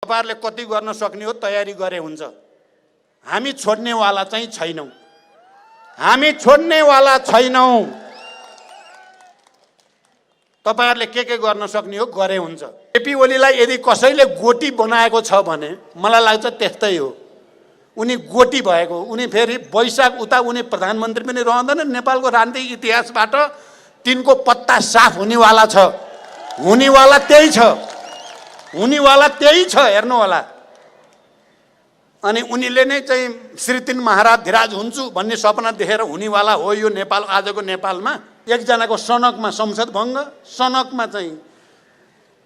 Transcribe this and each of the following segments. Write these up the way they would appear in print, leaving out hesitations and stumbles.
तपाईहरुले कति गर्न सक्ने हो तयारी गरे हुन्छ। हामी छोड्नेवाला चाहिँ छैनौं। हामी छोड्नेवाला छैनौं। तपाईहरुले के गर्न सक्ने हो गरे हुन्छ। केपी ओलीलाई यदि कसैले गोटी बनाएको छ भने मलाई लाग्छ त्यस्तै हो। उनी गोटी भएको, उनी फेरि वैशाख उता उनी प्रधानमन्त्री पनि रहँदैन। नेपालको राजनीतिक इतिहासबाट तिनको पत्ता साफ हुनेवाला छ। हुनेवाला त्यही छ। हुनेवाला त्यही छ, हेर्नु होला। अनि उनीले नै चाहिँ श्री 3 महाराजधिराज हुन्छु भन्ने सपना देखेर हुनेवाला हो यो नेपाल। आजको नेपालमा एकजनाको सनकमा संसद भङ्ग, सनकमा चाहिँ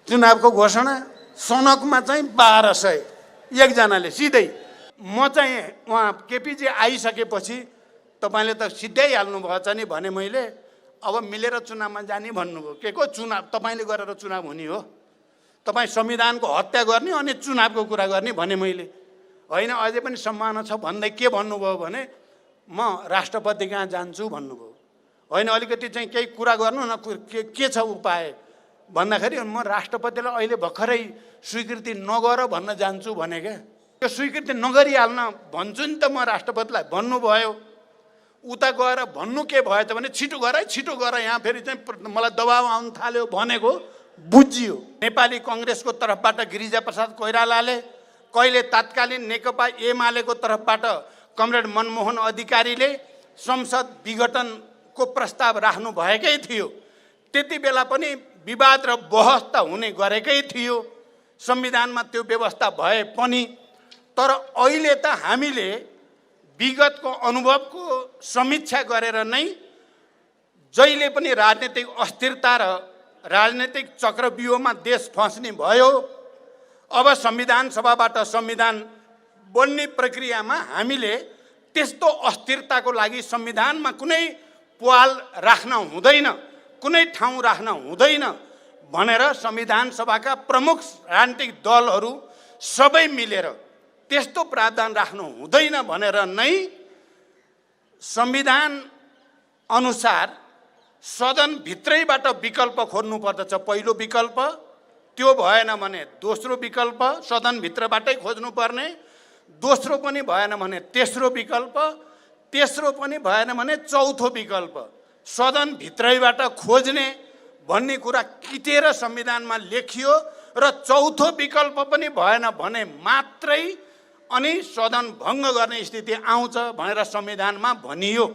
चुनावको घोषणा, सनकमा चाहिँ 1200 एकजनाले सिधै। म चाहिँ उहाँ केपीजी आइसकेपछि तपाईले त सिधै हाल्नु भएछ नि भने मैले अब मिलेर चुनावमा जाने भन्नुभयो। के को चुनाव? तपाईले गरेर चुनाव हुने हो। तपाई संविधानको हत्या गर्ने अनि चुनावको कुरा गर्ने भने मैले होइन, अझै पनि सम्भावना छ भन्दै के भन्नुभयो भने म राष्ट्रपति कहाँ जान्छु भन्नुभयो। होइन, अलिकति चाहिँ केही कुरा गर्नु न, के छ उपाय भन्दाखेरि म राष्ट्रपतिलाई अहिले भर्खरै स्वीकृति नगर भन्न जान्छु भने क्या। त्यो स्वीकृति नगरिहाल्न भन्छु नि त म राष्ट्रपतिलाई भन्नुभयो। उता गएर भन्नु के भएछ भने छिटो गर है, छिटो गर, यहाँ फेरि चाहिँ मलाई दबाब आउन थाल्यो भनेको बुझियो। नेपाली कांग्रेसको तर्फबाट गिरिजाप्रसाद कोइरालाले, कहिले तत्कालीन नेकपा एमालेको तर्फबाट कमरेड मनमोहन अधिकारीले संसद विघटनको प्रस्ताव राख्नु भएकै थियो। त्यति बेला पनि विवाद र बहस त हुने गरेकै थियो संविधानमा, त्यो व्यवस्था भए पनि। तर अहिले त हामीले विगतको अनुभवको समीक्षा गरेर नै जहिले पनि राजनीतिक अस्थिरता र राजनीतिक चक्रव्यूहमा देश फस्ने भयो। अब संविधान सभाबाट संविधान बन्ने प्रक्रियामा हामीले त्यस्तो अस्थिरताको लागि संविधानमा कुनै पाल राख्न हुँदैन, कुनै ठाउँ राख्न हुँदैन भनेर संविधान सभाका प्रमुख राजनीतिक दलहरू सबै मिलेर त्यस्तो प्रावधान राख्नु हुँदैन भनेर नै संविधान अनुसार सदन भित्रैबाट विकल्प खोज्नु पर्दछ। पहिलो विकल्प, त्यो भएन भने दोस्रो विकल्प सदन भित्रबाटै खोज्नु पर्ने, दोस्रो पनि भएन भने तेस्रो विकल्प, तेस्रो पनि भएन भने चौथो विकल्प सदन भित्रैबाट खोज्ने भन्ने कुरा किटेर संविधानमा लेखियो। र चौथो विकल्प पनि भएन भने मात्रै अनि सदन भङ्ग गर्ने स्थिति आउँछ भनेर संविधानमा भनियो।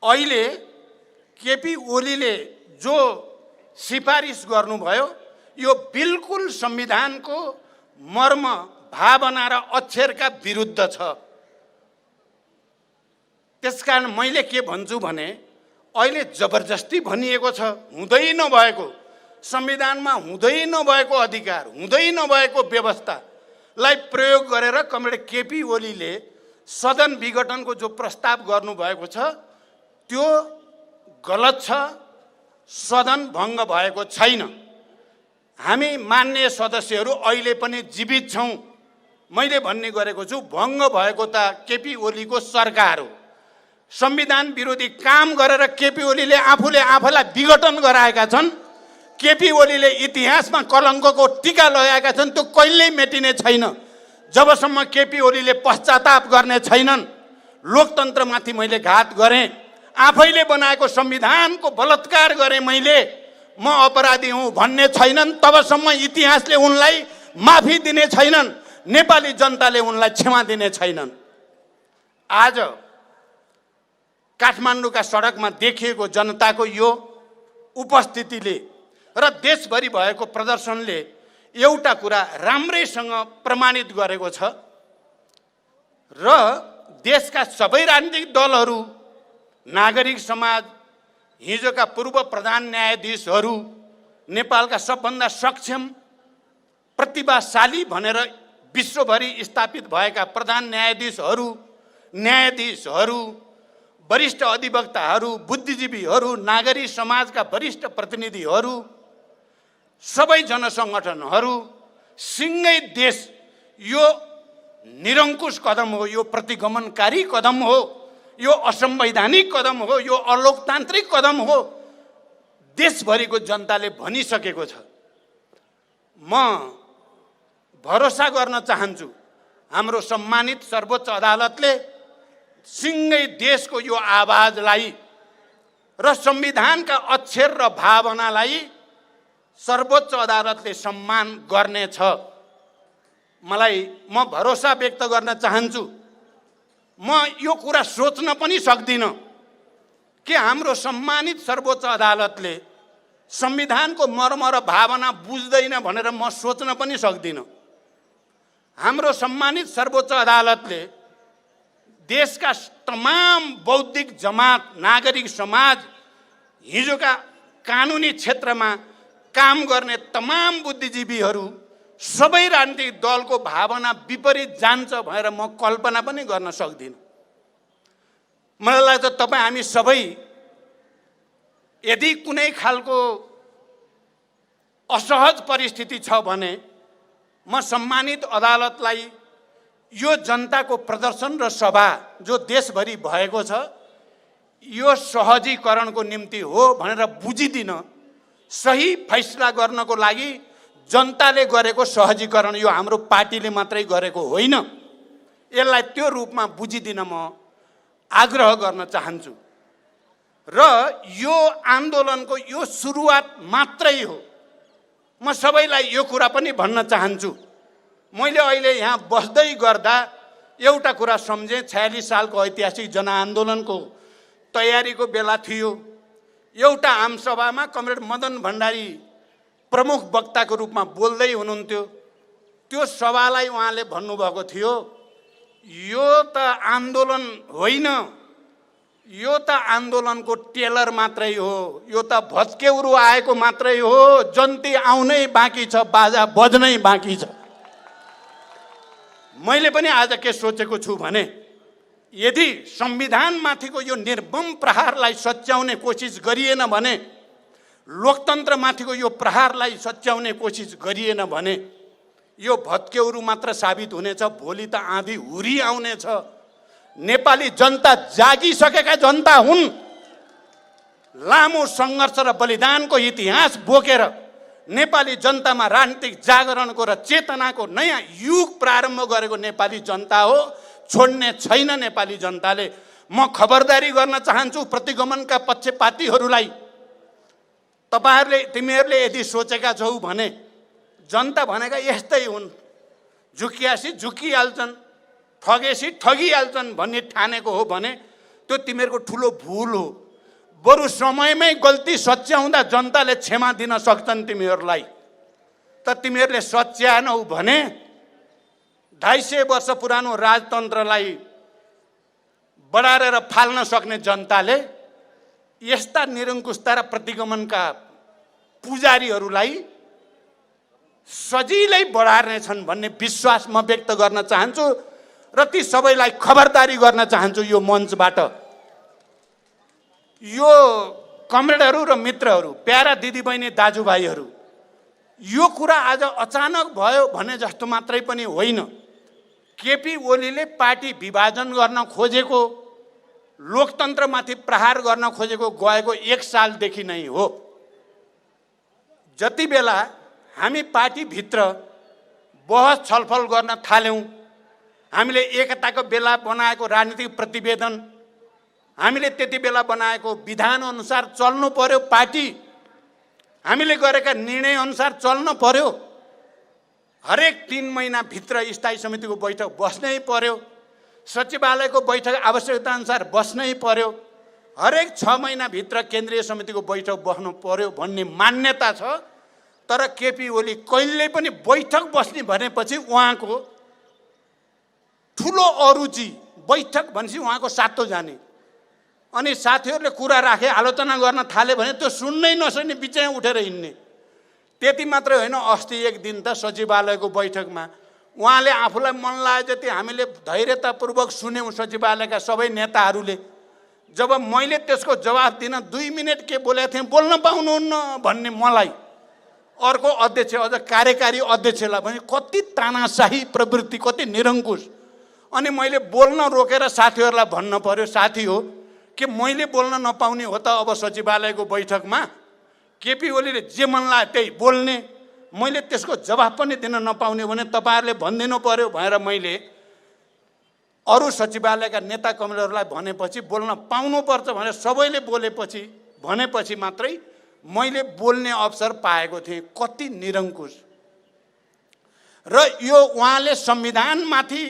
अहिले केपी ओलीले जो सिफारिस गर्नुभयो यो बिल्कुल संविधानको मर्म, भावना र अक्षरका विरुद्ध छ। त्यसकारण मैले के भन्छु भने अहिले जबरजस्ती भनिएको छ, हुँदै नभएको संविधानमा हुँदै नभएको अधिकार, हुँदै नभएको व्यवस्थालाई प्रयोग गरेर कमरेड केपी ओलीले सदन विघटनको जो प्रस्ताव गर्नुभएको छ त्यो गलत छ। सदन भङ्ग भएको छैन। हामी मान्य सदस्यहरू अहिले पनि जीवित छौँ। मैले भन्ने गरेको छु भङ्ग भएको त केपी ओलीको सरकार हो। संविधान विरोधी काम गरेर केपी ओलीले आफूलाई विघटन गराएका छन्। केपी ओलीले इतिहासमा कलङ्कको टीका लगाएका छन्। त्यो कहिल्यै मेटिने छैन जबसम्म केपी ओलीले पश्चाताप गर्ने छैनन्। लोकतन्त्रमाथि मैले घात गरेँ, आफैले बनाएको संविधानको बलात्कार गरेँ मैले, म अपराधी हुँ भन्ने छैनन् तबसम्म इतिहासले उनलाई माफी दिने छैनन्, नेपाली जनताले उनलाई क्षमा दिने छैनन्। आज काठमाडौँका सडकमा देखिएको जनताको यो उपस्थितिले र देशभरि भएको प्रदर्शनले एउटा कुरा राम्रैसँग प्रमाणित गरेको छ र देशका सबै राजनीतिक दलहरू, नागरिक समाज, हिजोका पूर्व प्रधान न्यायाधीशहरू, नेपालका सबभन्दा सक्षम प्रतिभाशाली भनेर विश्वभरि स्थापित भएका प्रधान न्यायाधीशहरू, वरिष्ठ अधिवक्ताहरू, बुद्धिजीवीहरू, नागरिक समाजका वरिष्ठ प्रतिनिधिहरू, सबै जनसङ्गठनहरू सिंगै देश यो निरङ्कुश कदम हो, यो प्रतिगमनकारी कदम हो, यो असंवैधानिक कदम हो, यो अलोकतान्त्रिक कदम हो देशभरिको जनताले भनिसकेको छ। म भरोसा गर्न चाहन्छु हाम्रो सम्मानित सर्वोच्च अदालतले सिङ्गै देशको यो आवाजलाई र संविधानका अक्षर र भावनालाई सर्वोच्च अदालतले सम्मान गर्नेछ। म भरोसा व्यक्त गर्न चाहन्छु। म यो कुरा सोच्न पनि सक्दिनँ कि हाम्रो सम्मानित सर्वोच्च अदालतले संविधानको मर्म र भावना बुझ्दैन भनेर म सोच्न पनि सक्दिनँ। हाम्रो सम्मानित सर्वोच्च अदालतले देशका तमाम बौद्धिक जमात, नागरिक समाज, हिजोका कानुनी क्षेत्रमा काम गर्ने तमाम बुद्धिजीवीहरू, सबै राजनीतिक दलको भावना विपरीत जान्छ भनेर म कल्पना पनि गर्न सक्दिनँ। मलाई लाग्छ तपाईँ हामी सबै यदि कुनै खालको असहज परिस्थिति छ भने म सम्मानित अदालतलाई यो जनताको प्रदर्शन र सभा जो देशभरि भएको छ यो सहजीकरणको निम्ति हो भनेर बुझिदिन, सही फैसला गर्नको लागि जनताले गरेको सहजीकरण यो हाम्रो पार्टीले मात्रै गरेको होइन, यसलाई त्यो रूपमा बुझिदिन म आग्रह गर्न चाहन्छु। र यो आन्दोलनको यो सुरुवात मात्रै हो। म सबैलाई यो कुरा पनि भन्न चाहन्छु। मैले अहिले यहाँ बस्दै गर्दा एउटा कुरा सम्झेँ। 46 सालको ऐतिहासिक जनआन्दोलनको तयारीको बेला थियो। एउटा आमसभामा कमरेड मदन भण्डारी प्रमुख वक्ताको रूपमा बोल्दै हुनुहुन्थ्यो। त्यो सभालाई उहाँले भन्नुभएको थियो, यो त आन्दोलन होइन, यो त आन्दोलनको टेलर मात्रै हो, यो त भत्केउरो आएको मात्रै हो, जन्ती आउनै बाँकी छ, बाजा बज्नै बाँकी छ। मैले पनि आज के सोचेको छु भने यदि संविधानमाथिको यो निर्मम प्रहारलाई सच्याउने कोसिस गरिएन भने, लोकतन्त्रमाथिको यो प्रहारलाई सच्याउने कोसिस गरिएन भने यो भत्केउरो मात्र साबित हुनेछ। भोलि त आँधी हुरी आउनेछ। नेपाली जनता जागिसकेका जनता हुन्। लामो सङ्घर्ष र बलिदानको इतिहास बोकेर नेपाली जनतामा राजनीतिक जागरणको र चेतनाको नयाँ युग प्रारम्भ गरेको नेपाली जनता हो। छोड्ने छैन नेपाली जनताले। म खबरदारी गर्न चाहन्छु प्रतिगमनका पक्षपातीहरूलाई, तिमीहरूले यदि सोचेका छौ भने जनता भनेका यस्तै हुन्, झुकियासी झुकिहाल्छन्, ठगेसी ठगिहाल्छन् भन्ने ठानेको हो भने त्यो तिमीहरूको ठुलो भुल हो। बरु समयमै गल्ती सच्याउँदा जनताले क्षमा दिन सक्छन् तिमीहरूलाई। त तिमीहरूले सच्याएनौ भने 250 वर्ष पुरानो राजतन्त्रलाई बढाएर फाल्न सक्ने जनताले यस्ता निरङ्कुशता र प्रतिगमनका पुजारीहरूलाई सजिलै बढार्नेछन् भन्ने विश्वास म व्यक्त गर्न चाहन्छु र ती सबैलाई खबरदारी गर्न चाहन्छु यो मञ्चबाट। यो कमरेडहरू र मित्रहरू, प्यारा दिदीबहिनी दाजुभाइहरू, यो कुरा आज अचानक भयो भने जस्तो मात्रै पनि होइन। केपी ओलीले पार्टी विभाजन गर्न खोजेको, लोकतन्त्रमाथि प्रहार गर्न खोजेको गएको 1 सालदेखि नै हो। जति बेला हामी पार्टीभित्र बहस छलफल गर्न थाल्यौँ, हामीले एकताको बेला बनाएको राजनीतिक प्रतिवेदन, हामीले त्यति बेला बनाएको विधान अनुसार चल्नु पर्यो, पार्टी हामीले गरेका निर्णय अनुसार चल्नु पर्यो। हरेक 3 महिनाभित्र स्थायी समितिको बैठक बस्नै पर्यो, सचिवालयको बैठक आवश्यकता अनुसार बस्नै पर्यो, हरेक 6 महिनाभित्र केन्द्रीय समितिको बैठक बस्नु पर्यो भन्ने मान्यता छ। तर केपी ओली कहिल्यै पनि बैठक बस्ने भनेपछि उहाँको ठुलो अरुचि, बैठक भनेपछि उहाँको सातो जाने, अनि साथीहरूले कुरा राखे आलोचना गर्न थाले भने त्यो सुन्नै नसक्ने बिचैमा उठेर हिँड्ने। त्यति मात्रै होइन, अस्ति एक दिन त सचिवालयको बैठकमा उहाँले आफूलाई मन लागे जति हामीले धैर्यतापूर्वक सुन्यौँ सचिवालयका सबै नेताहरूले। जब मैले त्यसको जवाफ दिन 2 मिनट के बोलेको थिएँ, बोल्न पाउनुहुन्न भन्ने मलाई अर्को अध्यक्ष, अझ कार्यकारी अध्यक्षलाई भने कति तानाशाही प्रवृत्ति, कति निरङ्कुश। अनि मैले बोल्न रोकेर साथीहरूलाई भन्न पर्यो, साथी हो कि मैले बोल्न नपाउने हो त अब सचिवालयको बैठकमा? केपी ओलीले जे मन लाग्यो त्यही बोल्ने, मैले त्यसको जवाफ पनि दिन नपाउने भने तपाईँहरूले भनिदिनु पर्यो भनेर मैले अरू सचिवालयका नेता कमरेडहरूलाई भनेपछि बोल्न पाउनुपर्छ भनेर सबैले भनेपछि मात्रै मैले बोल्ने अवसर पाएको थिएँ। कति निरङ्कुश। र यो उहाँले संविधानमाथि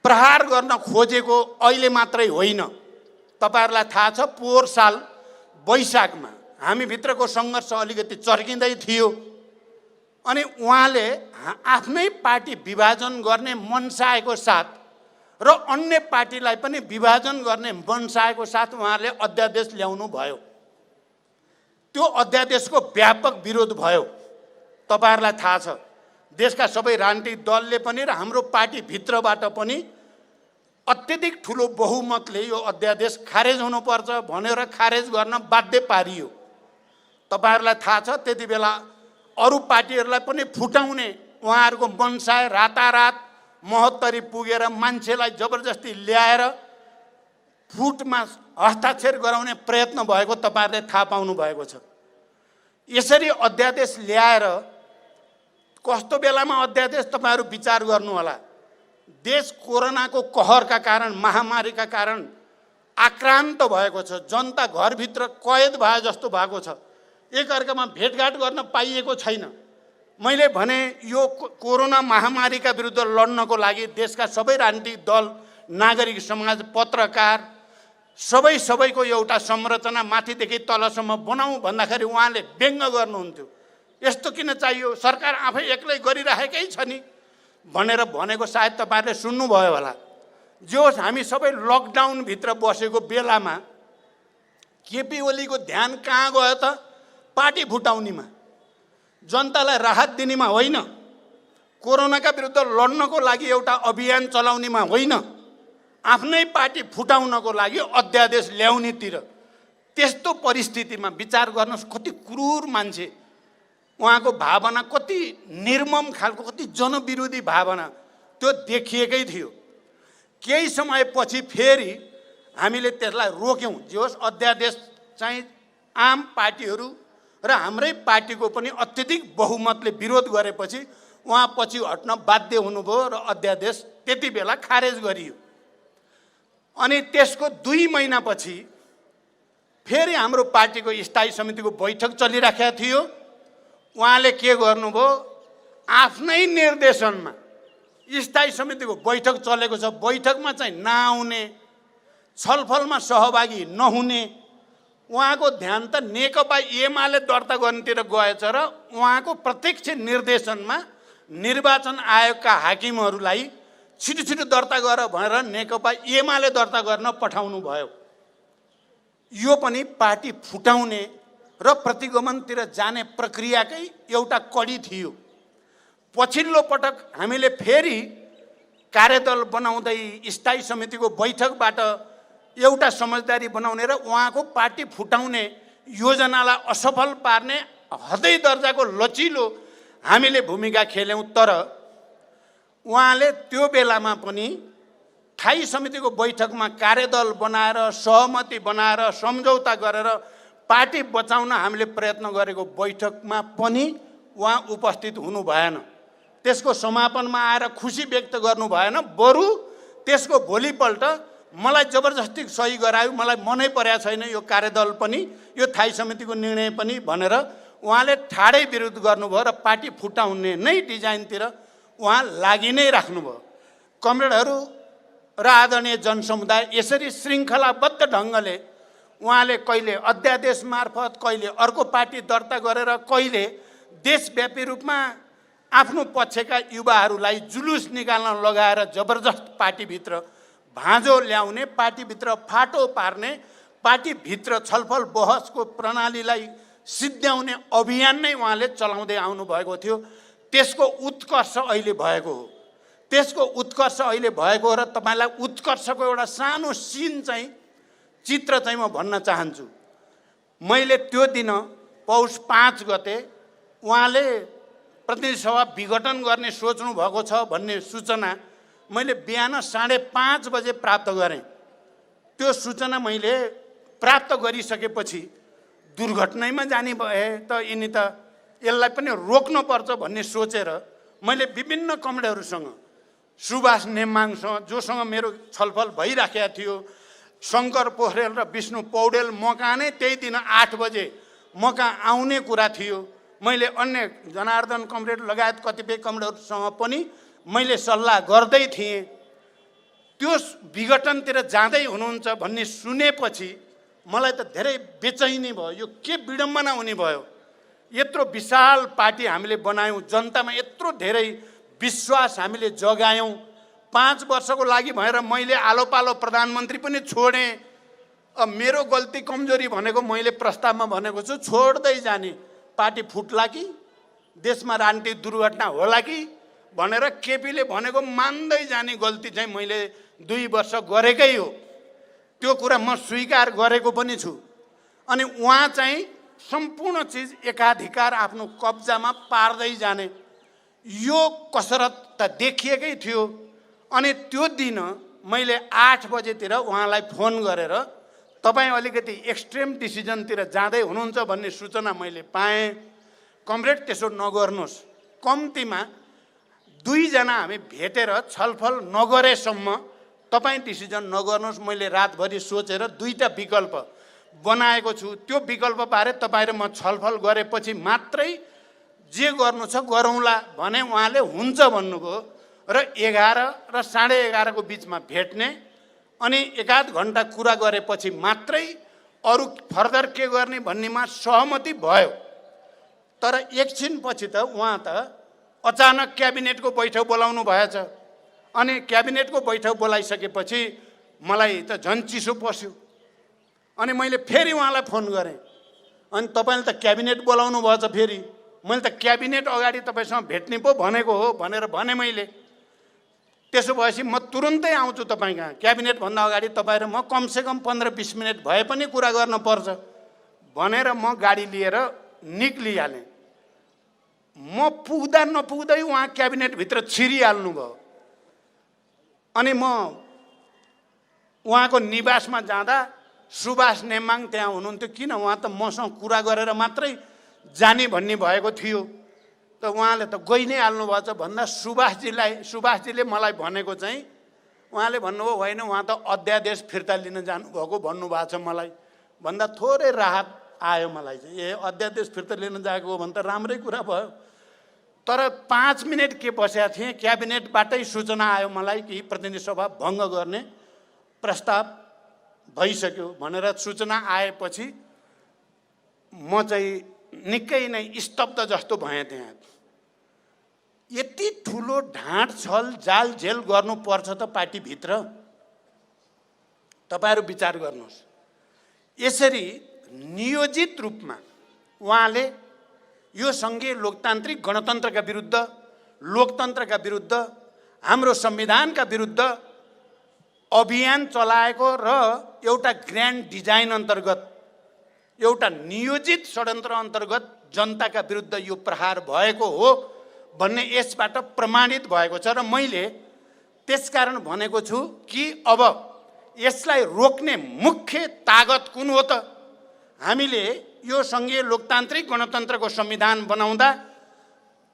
प्रहार गर्न खोजेको अहिले मात्रै होइन। तपाईँहरूलाई थाहा छ पोहोर साल वैशाखमा हामीभित्रको सङ्घर्ष अलिकति चर्किँदै थियो अनि उहाँले आफ्नै पार्टी विभाजन गर्ने मनसाएको साथ र अन्य पार्टीलाई पनि विभाजन गर्ने मनसाएको साथ उहाँले अध्यादेश ल्याउनु भयो। त्यो अध्यादेशको व्यापक विरोध भयो। तपाईँहरूलाई थाहा छ देशका सबै राजनीतिक दलले पनि र हाम्रो पार्टीभित्रबाट पनि अत्यधिक ठुलो बहुमतले यो अध्यादेश खारेज हुनुपर्छ भनेर खारेज गर्न बाध्य पारियो। तपाईँहरूलाई थाहा छ त्यति बेला अरू पार्टीहरूलाई पनि फुटाउने उहाँहरूको मनसाय रातारात महोत्तरी पुगेर मान्छेलाई जबरजस्ती ल्याएर फुटमा हस्ताक्षर गराउने प्रयत्न भएको तपाईँहरूले थाहा पाउनु भएको छ। यसरी अध्यादेश ल्याएर कस्तो बेलामा अध्यादेश तपाईँहरू विचार गर्नु होला। देश कोरोनाको कहरका कारण महामारीका कारण आक्रान्त भएको छ। जनता घरभित्र कैद भए जस्तो भएको छ। एकअर्कामा भेटघाट गर्न पाइएको छैन। मैले भने यो कोरोना महामारीका विरुद्ध लड्नको लागि देशका सबै राजनीतिक दल, नागरिक समाज, पत्रकार सबैको एउटा संरचना माथिदेखि तलसम्म बनाऊ भन्दाखेरि उहाँले व्यङ्ग गर्नुहुन्थ्यो। यस्तो किन चाहियो, सरकार आफै एक्लै गरिराखेकै छ नि भनेर भनेको सायद तपाईँहरूले सुन्नुभयो होला। जो हामी सबै लकडाउनभित्र बसेको बेलामा केपी ओलीको ध्यान कहाँ गयो त? पार्टी फुटाउनेमा, जनतालाई राहत दिनेमा होइन, कोरोनाका विरुद्ध लड्नको लागि एउटा अभियान चलाउनेमा होइन, आफ्नै पार्टी फुटाउनको लागि अध्यादेश ल्याउनेतिर। त्यस्तो परिस्थितिमा विचार गर्नुहोस् कति क्रूर मान्छे, उहाँको भावना कति निर्मम खालको, कति जनविरोधी भावना त्यो देखिएकै थियो। केही समयपछि फेरि हामीले त्यसलाई रोक्यौँ। जे होस् अध्यादेश चाहिँ आम पार्टीहरू र हाम्रै पार्टीको पनि अत्यधिक बहुमतले विरोध गरेपछि उहाँ पछि हट्न बाध्य हुनुभयो र अध्यादेश त्यति बेला खारेज गरियो। अनि त्यसको 2 महिनापछि फेरि हाम्रो पार्टीको स्थायी समितिको बैठक चलिराखेको थियो। उहाँले के गर्नुभयो, आफ्नै निर्देशनमा स्थायी समितिको बैठक चलेको छ, बैठकमा चाहिँ नआउने, छलफलमा सहभागी नहुने, उहाँको ध्यान त नेकपा एमाले दर्ता गर्नेतिर गएछ र उहाँको प्रत्यक्ष निर्देशनमा निर्वाचन आयोगका हाकिमहरूलाई छिटो दर्ता गर भनेर नेकपा एमाले दर्ता गर्न पठाउनु भयो। यो पनि पार्टी फुटाउने र प्रतिगमनतिर जाने प्रक्रियाकै एउटा कडी थियो। पछिल्लो पटक हामीले फेरि कार्यदल बनाउँदै स्थायी समितिको बैठकबाट एउटा समझदारी बनाउने र उहाँको पार्टी फुटाउने योजनालाई असफल पार्ने हदै दर्जाको लचिलो हामीले भूमिका खेल्यौँ। तर उहाँले त्यो बेलामा पनि स्थायी समितिको बैठकमा कार्यदल बनाएर, सहमति बनाएर, सम्झौता गरेर पार्टी बचाउन हामीले प्रयत्न गरेको बैठकमा पनि उहाँ उपस्थित हुनु भएन। त्यसको समापनमा आएर खुसी व्यक्त गर्नु भएन, बरु त्यसको भोलिपल्ट मलाई जबरजस्ती सही गरायो, मलाई मनै परेको छैन यो कार्यदल पनि, यो स्थायी समितिको निर्णय पनि भनेर उहाँले ठाडै विरोध गर्नुभयो र पार्टी फुटाउने नै डिजाइनतिर उहाँ लागि नै राख्नुभयो। कमरेडहरू र आदरणीय जनसमुदाय, यसरी श्रृङ्खलाबद्ध ढङ्गले उहाँले कहिले अध्यादेश मार्फत, कहिले अर्को पार्टी दर्ता गरेर, कहिले देशव्यापी रूपमा आफ्नो पक्षका युवाहरूलाई जुलुस निकाल्न लगाएर जबरजस्त पार्टीभित्र भाँजो ल्याउने, पार्टीभित्र फाटो पार्ने, पार्टीभित्र छलफल बहसको प्रणालीलाई सिद्ध्याउने अभियान नै उहाँले चलाउँदै आउनुभएको थियो। त्यसको उत्कर्ष अहिले भएको हो। त्यसको उत्कर्ष अहिले भएको हो र तपाईँलाई उत्कर्षको एउटा सानो सिन चाहिँ, चित्र चाहिँ म भन्न चाहन्छु। मैले त्यो दिन पौष 5 गते उहाँले प्रतिनिधि सभा विघटन गर्ने सोच्नु भएको छ भन्ने सूचना मैले बिहान 5:30 बजे प्राप्त गरेँ। त्यो सूचना मैले प्राप्त गरिसकेपछि दुर्घटनामा जाने भए त यिनी त यसलाई पनि रोक्नुपर्छ भन्ने सोचेर मैले विभिन्न कमरेडहरूसँग, सुभाष नेमाङसँग जोसँग मेरो छलफल भइराखेको थियो, शङ्कर पोखरेल र विष्णु पौडेल म कहाँ नै त्यही दिन 8 बजे म कहाँ आउने कुरा थियो। मैले अन्य जनार्दन कमरेड लगायत कतिपय कमरेडहरूसँग पनि मैले सल्लाह गर्दै थिएँ। त्यो विघटनतिर जाँदै हुनुहुन्छ भन्ने सुनेपछि मलाई त धेरै बेचैनी भयो। यो के विडम्बना हुने भयो? यत्रो विशाल पार्टी हामीले बनायौँ, जनतामा यत्रो धेरै विश्वास हामीले जगायौँ। 5 वर्षको लागि भएर मैले आलो पालो प्रधानमन्त्री पनि छोडेँ। अब मेरो गल्ती कमजोरी भनेको मैले प्रस्तावमा भनेको छु छोड्दै जाने, पार्टी फुट्ला कि देशमा राजनीतिक दुर्घटना होला कि भनेर केपीले भनेको मान्दै जाने गल्ती चाहिँ मैले 2 वर्ष गरेकै हो। त्यो कुरा म स्वीकार गरेको पनि छु। अनि उहाँ चाहिँ सम्पूर्ण चिज एकाधिकार आफ्नो कब्जामा पार्दै जाने यो कसरत त देखिएकै थियो। अनि त्यो दिन मैले 8 बजेतिर उहाँलाई फोन गरेर तपाईँ अलिकति एक्सट्रिम डिसिजनतिर जाँदै हुनुहुन्छ भन्ने सूचना मैले पाएँ। कमरेड त्यसो नगर्नुहोस्, कम्तीमा 2 जना हामी भेटेर छलफल नगरेसम्म तपाईँ डिसिजन नगर्नुहोस्। मैले रातभरि सोचेर 2टा विकल्प बनाएको छु। त्यो विकल्पबारे तपाईँ र म छलफल गरेपछि मात्रै जे गर्नु छ गरौँला भने उहाँले हुन्छ भन्नुभयो र 11 र 11:30 को बिचमा भेट्ने अनि 1-8 घन्टा कुरा गरेपछि मात्रै अरू फर्दर के गर्ने भन्नेमा सहमति भयो। तर एकछिनपछि त उहाँ त अचानक क्याबिनेटको बैठक बोलाउनु भएछ। अनि क्याबिनेटको बैठक बोलाइसकेपछि मलाई त झन् चिसो पस्यो। अनि मैले फेरि उहाँलाई फोन गरेँ, अनि तपाईँले त क्याबिनेट बोलाउनु भएछ फेरि। मैले त क्याबिनेट अगाडि तपाईँसँग भेट्ने पो भनेको हो भनेर भने मैले। त्यसो भएपछि म तुरुन्तै आउँछु तपाईँ कहाँ। क्याबिनेटभन्दा अगाडि तपाईँ र म कमसेकम 15-20 मिनट भए पनि कुरा गर्न पर्छ भनेर म गाडी लिएर निक्लिहालेँ। म पुग्दा नपुग्दै उहाँ क्याबिनेटभित्र छिरिहाल्नु भयो। अनि म उहाँको निवासमा जाँदा सुभाष नेमाङ त्यहाँ हुनुहुन्थ्यो। किन उहाँ त मसँग कुरा गरेर मात्रै जाने भन्ने भएको थियो, त उहाँले त गइ नै हाल्नु भएछ भन्दा सुभाषजीले मलाई भनेको चाहिँ उहाँले भन्नुभयो होइन उहाँ त अध्यादेश फिर्ता लिन जानुभएको भन्नुभएको छ मलाई भन्दा थोरै राहत आयो मलाई चाहिँ। ए अध्यादेश फिर्ता लिन जाएको हो भने त राम्रै कुरा भयो। तर 5 मिनट के बसेका थिएँ, क्याबिनेटबाटै सूचना आयो मलाई कि प्रतिनिधि सभा भङ्ग गर्ने प्रस्ताव भइसक्यो भनेर सूचना आएपछि म चाहिँ निकै नै स्तब्ध जस्तो भएँ। त्यहाँ यति ठुलो ढाँट छल जाल झेल गर्नुपर्छ त पार्टीभित्र? तपाईँहरू विचार गर्नुहोस्। यसरी नियोजित रूपमा उहाँले यो सङ्घीय लोकतान्त्रिक गणतन्त्रका विरुद्ध, लोकतन्त्रका विरुद्ध, हाम्रो संविधानका विरुद्ध अभियान चलाएको र एउटा ग्रान्ड डिजाइन अन्तर्गत, एउटा नियोजित षड्यन्त्र अन्तर्गत जनताका विरुद्ध यो प्रहार भएको हो भन्ने यसबाट प्रमाणित भएको छ। र मैले त्यसकारण भनेको छु कि अब यसलाई रोक्ने मुख्य ताकत कुन हो त? हामीले यो सङ्घीय लोकतान्त्रिक गणतन्त्रको संविधान बनाउँदा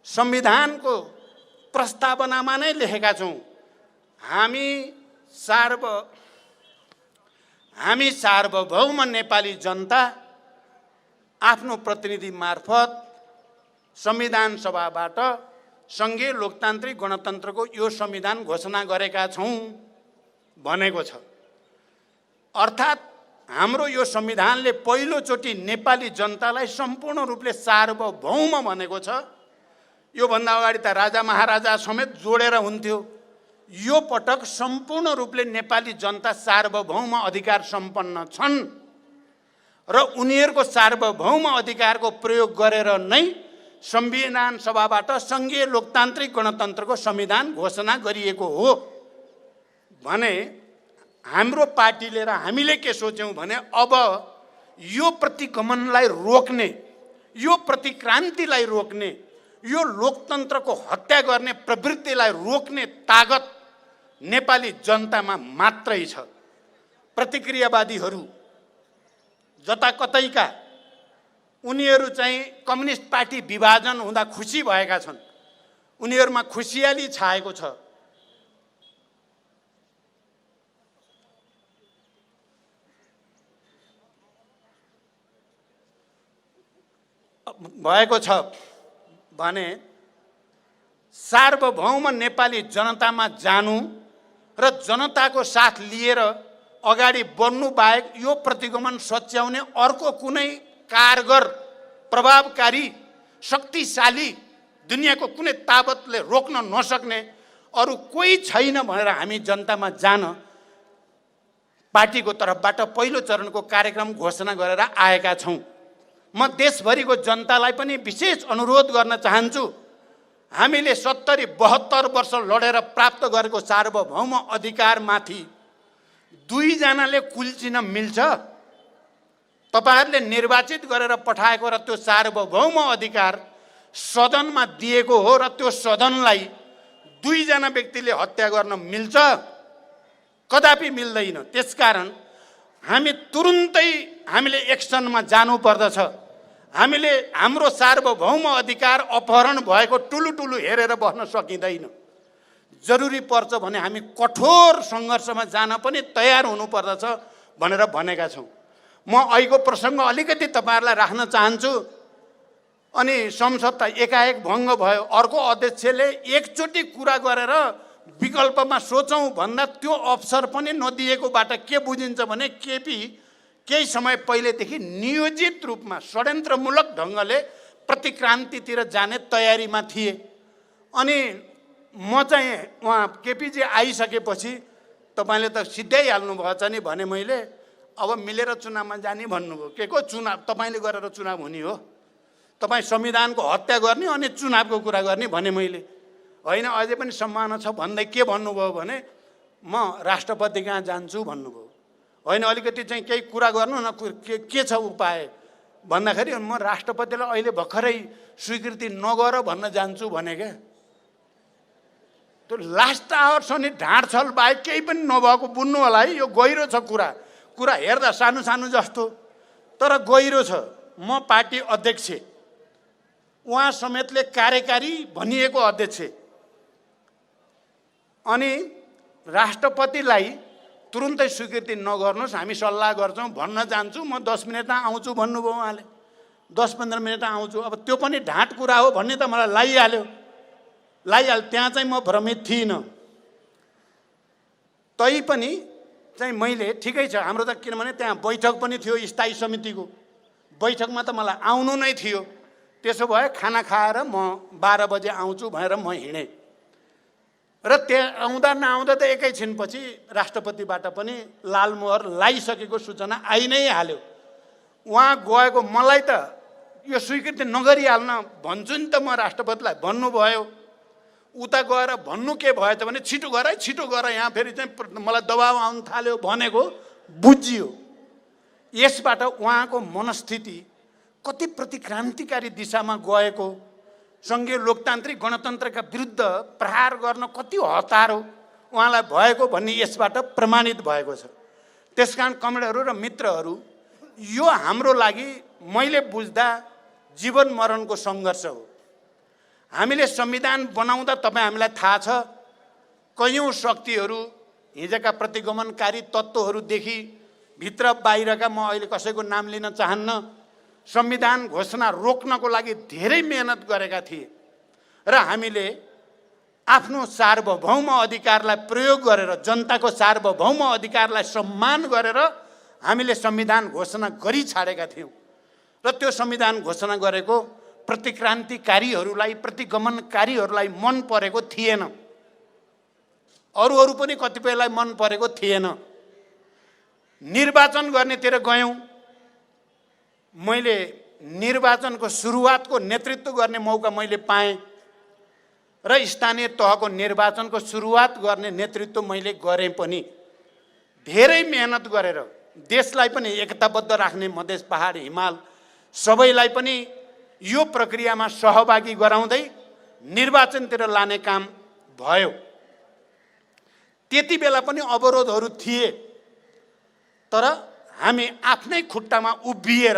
संविधानको प्रस्तावनामा नै लेखेका छौँ हामी सार्वभौम नेपाली जनता आफ्नो प्रतिनिधि मार्फत संविधान सभाबाट सङ्घीय लोकतान्त्रिक गणतन्त्रको यो संविधान घोषणा गरेका छौँ भनेको छ। अर्थात् हाम्रो यो संविधानले पहिलोचोटि नेपाली जनतालाई सम्पूर्ण रूपले सार्वभौम भनेको छ। योभन्दा अगाडि त राजा महाराजा समेत जोडेर हुन्थ्यो। यो पटक सम्पूर्ण रूपले नेपाली जनता सार्वभौम अधिकार सम्पन्न छन् र उनीहरूको सार्वभौम अधिकारको प्रयोग गरेर नै संविधान सभाबाट सङ्घीय लोकतान्त्रिक गणतन्त्रको संविधान घोषणा गरिएको हो भने हाम्रो पार्टीले र हामीले के सोच्यौँ भने अब यो प्रतिगमनलाई रोक्ने, यो प्रतिक्रान्तिलाई रोक्ने, यो लोकतन्त्रको हत्या गर्ने प्रवृत्तिलाई रोक्ने ताकत नेपाली जनतामा मात्रै छ। प्रतिक्रियावादीहरू जताकतैका उनीहरू चाहिँ कम्युनिस्ट पार्टी विभाजन हुँदा खुसी भएका छन्। उनीहरूमा खुसियाली छाएको छ। भएको छ भने सार्वभौम नेपाली जनतामा जानु र जनताको साथ लिएर अगाडि बढ्नु बाहेक यो प्रतिगमन सच्याउने अर्को कुनै कारगर, प्रभावकारी, शक्तिशाली, दुनियाँको कुनै ताकतले रोक्न नसक्ने अरू कोही छैन भनेर हामी जनतामा जान पार्टीको तर्फबाट पहिलो चरणको कार्यक्रम घोषणा गरेर आएका छौँ। म देशभरिको जनतालाई पनि विशेष अनुरोध गर्न चाहन्छु, हामीले 70-72 वर्ष लडेर प्राप्त गरेको सार्वभौम अधिकारमाथि दुईजनाले कुल्चिन मिल्छ? तपाईहरूले निर्वाचित गरेर पठाएको र त्यो सार्वभौम अधिकार सदनमा दिएको हो र त्यो सदनलाई दुईजना व्यक्तिले हत्या गर्न मिल्छ? कदापि मिल्दैन। त्यसकारण हामी तुरुन्तै हामीले एक्सनमा जानुपर्दछ। हामीले हाम्रो सार्वभौम अधिकार अपहरण भएको टुलुटुलु हेरेर बस्न सकिँदैन। जरुरी पर्छ भने हामी कठोर सङ्घर्षमा जान पनि तयार हुनुपर्दछ भनेर भनेका छौँ। म अहिलेको प्रसङ्ग अलिकति तपाईँहरूलाई राख्न चाहन्छु। अनि संसद त एकाएक भङ्ग भयो। अर्को अध्यक्षले एकचोटि कुरा गरेर विकल्पमा सोचौँ भन्दा त्यो अवसर पनि नदिएकोबाट के बुझिन्छ भने केपी केही समय पहिलेदेखि नियोजित रूपमा षड्यन्त्रमूलक ढङ्गले प्रतिक्रान्तितिर जाने तयारीमा थिए। अनि म चाहिँ उहाँ केपीजी आइसकेपछि तपाईँले त सिध्याइहाल्नु भएछ नि भने मैले, अब मिलेर चुनावमा जाने भन्नुभयो। के को चुनाव? तपाईँले गरेर चुनाव हुने हो? तपाईँ संविधानको हत्या गर्ने अनि चुनावको कुरा गर्ने भने मैले होइन, अझै पनि सम्भावना छ भन्दै के भन्नुभयो भने म राष्ट्रपति कहाँ जान्छु भन्नुभयो। होइन, अलिकति चाहिँ केही कुरा गर्नु न, के छ उपाय भन्दाखेरि म राष्ट्रपतिलाई अहिले भर्खरै स्वीकृति नगर भन्न जान्छु भने क्या। त्यो लास्ट आवरसम्म ढाँड छल बाहेक केही पनि नभएको बुझ्नु होला है। यो गहिरो छ कुरा हेर्दा सानो सानो जस्तो तर गहिरो छ। म पार्टी अध्यक्ष, उहाँ समेतले कार्यकारी भनिएको अध्यक्ष, अनि राष्ट्रपतिलाई तुरुन्तै स्वीकृति नगर्नुहोस्, हामी सल्लाह गर्छौँ भन्न जान्छु, म 10 मिनटमा आउँछु भन्नुभयो उहाँले। 10-15 मिनटमा आउँछु। अब त्यो पनि ढाँट कुरा हो भन्ने त मलाई लागिहाल्यो। त्यहाँ चाहिँ म भ्रमित थिइनँ। तैपनि चाहिँ मैले ठिकै छ, हाम्रो त किनभने त्यहाँ बैठक पनि थियो, स्थायी समितिको बैठकमा त मलाई आउनु नै थियो। त्यसो भए खाना खाएर म 12 बजे आउँछु भनेर म हिँडेँ र त्यहाँ आउँदा नआउँदा त एकैछिनपछि राष्ट्रपतिबाट पनि लालमोहर लागिसकेको सूचना आइ नै हाल्यो। उहाँ गएको मलाई त यो स्वीकृति नगरिहाल्न भन्छु नि त म राष्ट्रपतिलाई भन्नुभयो। उता गएर भन्नु के भएछ भने छिटो गर यहाँ फेरि चाहिँ मलाई दबाब आउनु थाल्यो भनेको बुझियो। यसबाट उहाँको मनस्थिति कति प्रतिक्रान्तिकारी दिशामा गएको, सङ्घीय लोकतान्त्रिक गणतन्त्रका विरुद्ध प्रहार गर्न कति हतार हो उहाँलाई भएको भन्ने यसबाट प्रमाणित भएको छ। त्यसकारण कमरेडहरू र मित्रहरू, यो हाम्रो लागि मैले बुझ्दा जीवन मरणको सङ्घर्ष हो। हामीले संविधान बनाउँदा तपाईँ हामीलाई थाहा छ, कयौँ शक्तिहरू, हिजोका प्रतिगमनकारी तत्त्वहरूदेखि भित्र बाहिरका, म अहिले कसैको नाम लिन चाहन्न, संविधान घोषणा रोक्नको लागि धेरै मेहनत गरेका थिए र हामीले आफ्नो सार्वभौम अधिकारलाई प्रयोग गरेर, जनताको सार्वभौम अधिकारलाई सम्मान गरेर हामीले संविधान घोषणा गरी छाडेका थियौँ। र त्यो संविधान घोषणा गरेको प्रतिक्रान्तिकारीहरूलाई, प्रतिगमनकारीहरूलाई मन परेको थिएन। अरू पनि कतिपयलाई मन परेको थिएन। निर्वाचन गर्नेतिर गयौँ। मैले निर्वाचनको सुरुवातको नेतृत्व गर्ने मौका मैले पाएँ र स्थानीय तहको निर्वाचनको सुरुवात गर्ने नेतृत्व मैले गरेँ पनि। धेरै मेहनत गरेर देशलाई पनि एकताबद्ध राख्ने, मधेस, पहाड, हिमाल सबैलाई पनि यो प्रक्रियामा सहभागी गराउँदै निर्वाचनतिर लाने काम भयो। त्यति बेला पनि अवरोधहरू थिए, तर हामी आफ्नै खुट्टामा उभिएर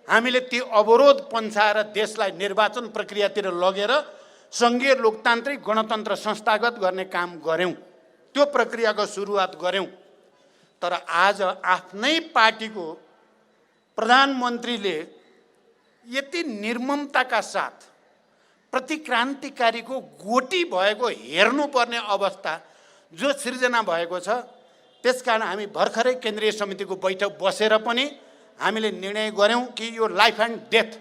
हामीले ती अवरोध पन्छाएर देशलाई निर्वाचन प्रक्रियातिर लगेर सङ्घीय लोकतान्त्रिक गणतन्त्र संस्थागत गर्ने काम गऱ्यौँ। त्यो प्रक्रियाको सुरुवात गऱ्यौँ। तर आज आफ्नै पार्टीको प्रधानमन्त्रीले यति निर्ममताका साथ प्रतिक्रान्तिकारीको गोटी भएको हेर्नुपर्ने अवस्था जो सृजना भएको छ, त्यसकारण हामी भर्खरै केन्द्रीय समितिको बैठक बसेर पनि हामीले निर्णय गऱ्यौँ कि यो लाइफ एन्ड डेथ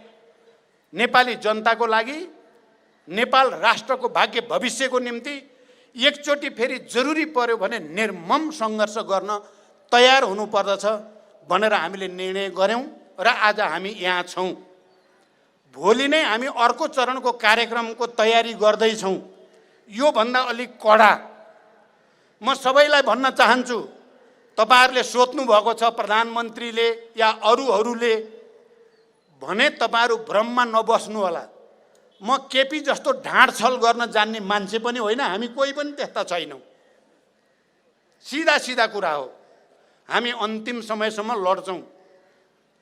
नेपाली जनताको लागि, नेपाल राष्ट्रको भाग्य भविष्यको निम्ति एकचोटि फेरि जरुरी पर्यो भने निर्मम सङ्घर्ष गर्न तयार हुनुपर्दछ भनेर हामीले निर्णय गऱ्यौँ र आज हामी यहाँ छौँ। भोलि नै हामी अर्को चरणको कार्यक्रमको तयारी गर्दैछौँ। योभन्दा अलिक कडा म सबैलाई भन्न चाहन्छु, तपाईहरुले सोध्नु भएको छ प्रधानमन्त्रीले या अरूहरूले भने तपाईहरु भ्रममा नबस्नु होला। म केपी जस्तो ढाँडछल गर्न जान्ने मान्छे पनि होइन, हामी कोही पनि त्यस्ता छैनौँ। सिधा कुरा हो, हामी अन्तिम समयसम्म लड्छौँ।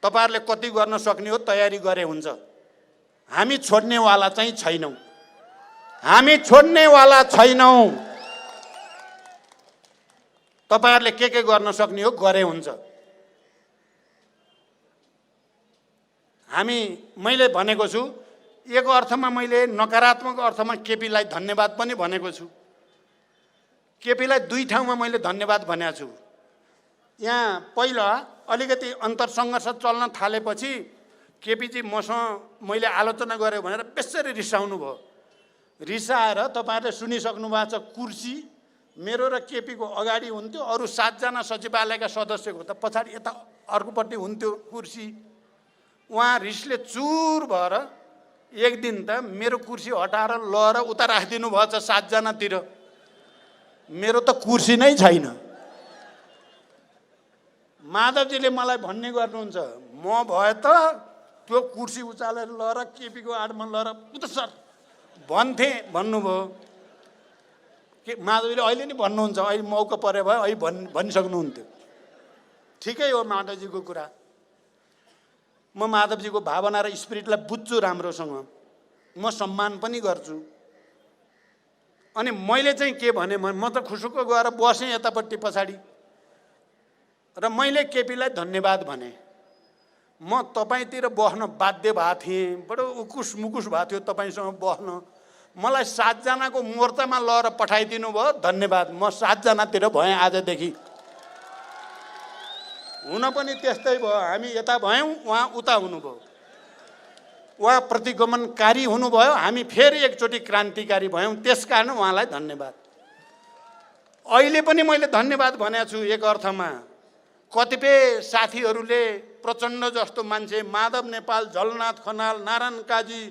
तपाईहरुले कति गर्न सक्ने हो तयारी गरे हुन्छ। हामी छोड्नेवाला चाहिँ छैनौँ, हामी छोड्नेवाला छैनौँ। तपाईहरुले के गर्न सक्ने हो गरे हुन्छ। मैले भनेको छु, एक अर्थमा मैले नकारात्मक अर्थमा केपीलाई धन्यवाद पनि भनेको छु। केपीलाई दुई ठाउँमा मैले धन्यवाद भनेको छु। यहाँ पहिला अलिकति अन्तरसङ्घर्ष चल्न थालेपछि केपीजी मसँग मैले आलोचना गरेँ भनेर बेसरी रिसाउनु भयो। रिसाएर तपाईहरुले सुनिसक्नु भएको छ, कुर्सी मेरो र केपीको अगाडि हुन्थ्यो, अरू 7 जना सचिवालयका सदस्यको त पछाडि यता अर्कोपट्टि हुन्थ्यो कुर्सी। उहाँ रिसले चुर भएर एक दिन त मेरो कुर्सी हटाएर लएर उता राखिदिनु भएछ 7 जनातिर। मेरो त कुर्सी नै छैन। माधवजीले मलाई भन्ने गर्नुहुन्छ, म भए त त्यो कुर्सी उचालेर लएर केपीको आडमा लएर उता सर भन्थे भन्नुभयो। माधवजीले अहिले नि भन्नुहुन्छ, अहिले मौका परे भयो अहिले भनिसक्नुहुन्थ्यो। ठिकै हो माधवजीको कुरा। म माधवजीको भावना र स्पिरिटलाई बुझ्छु राम्रोसँग, म सम्मान पनि गर्छु। अनि मैले चाहिँ के भने, म त खुसुक्क गएर बसेँ यतापट्टि पछाडि र मैले केपीलाई धन्यवाद भने। म तपाईतिर बस्न बाध्य भएको थिएँ, बडो उकुस मुकुस भएको थियो तपाईसँग बस्न। मलाई 7 जनाको मोर्चामा लगेर पठाइदिनु भयो, धन्यवाद। म 7 जनातिर भएँ आजदेखि। हुन पनि त्यस्तै भयो, हामी यता भयौँ, उहाँ उता हुनुभयो। उहाँ प्रतिगमनकारी हुनुभयो, हामी फेरि एकचोटि क्रान्तिकारी भयौँ। त्यसकारण उहाँलाई धन्यवाद। अहिले पनि मैले धन्यवाद भनेको छु। एक अर्थमा कतिपय साथीहरूले प्रचण्ड जस्तो मान्छे, माधव नेपाल, झलनाथ खनाल, नारायण काजी,